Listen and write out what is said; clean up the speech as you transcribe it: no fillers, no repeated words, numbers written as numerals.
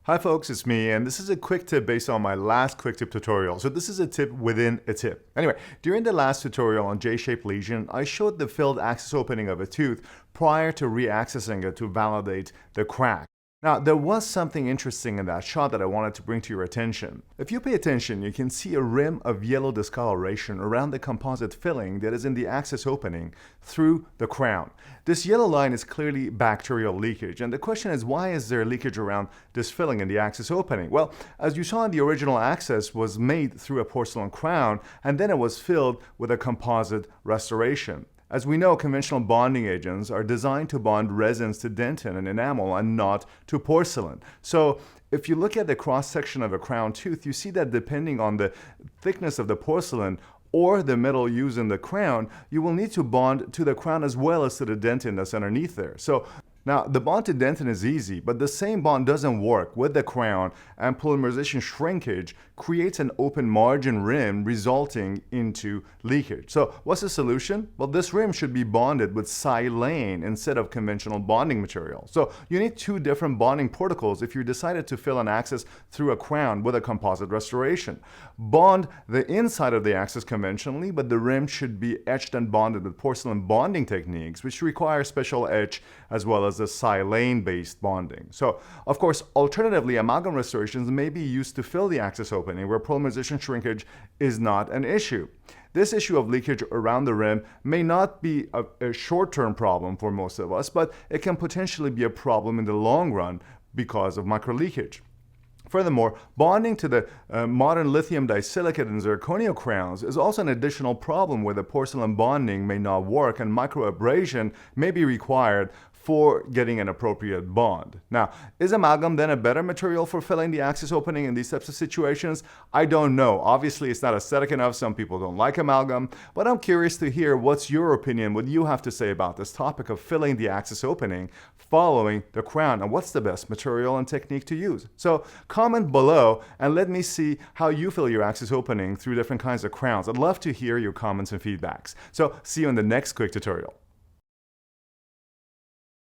Hi folks, it's me, and this is a quick tip based on my last quick tip tutorial. So this is a tip within a tip. Anyway, during the last tutorial on J-shaped lesion, I showed the filled access opening of a tooth prior to re-accessing it to validate the crack. Now, there was something interesting in that shot that I wanted to bring to your attention. If you pay attention, you can see a rim of yellow discoloration around the composite filling that is in the access opening through the crown. This yellow line is clearly bacterial leakage, and the question is, why is there leakage around this filling in the access opening? Well, as you saw, the original access was made through a porcelain crown, and then it was filled with a composite restoration. As we know, conventional bonding agents are designed to bond resins to dentin and enamel and not to porcelain. So if you look at the cross-section of a crown tooth, you see that depending on the thickness of the porcelain or the metal used in the crown, you will need to bond to the crown as well as to the dentin that's underneath there. So now, the bond to dentin is easy, but the same bond doesn't work with the crown, and polymerization shrinkage creates an open margin rim resulting into leakage. So what's the solution? Well, this rim should be bonded with silane instead of conventional bonding material. So you need two different bonding protocols if you decided to fill an access through a crown with a composite restoration. Bond the inside of the access conventionally, but the rim should be etched and bonded with porcelain bonding techniques, which require special etch as well as the silane-based bonding. So, of course, alternatively, amalgam restorations may be used to fill the access opening where polymerization shrinkage is not an issue. This issue of leakage around the rim may not be a short-term problem for most of us, but it can potentially be a problem in the long run because of microleakage. Furthermore, bonding to the modern lithium disilicate and zirconia crowns is also an additional problem where the porcelain bonding may not work and microabrasion may be required for getting an appropriate bond. Now, is amalgam then a better material for filling the access opening in these types of situations? I don't know. Obviously, it's not aesthetic enough. Some people don't like amalgam, but I'm curious to hear what's your opinion, what you have to say about this topic of filling the access opening following the crown, and what's the best material and technique to use. So comment below and let me see how you fill your access opening through different kinds of crowns. I'd love to hear your comments and feedbacks. So see you in the next quick tutorial.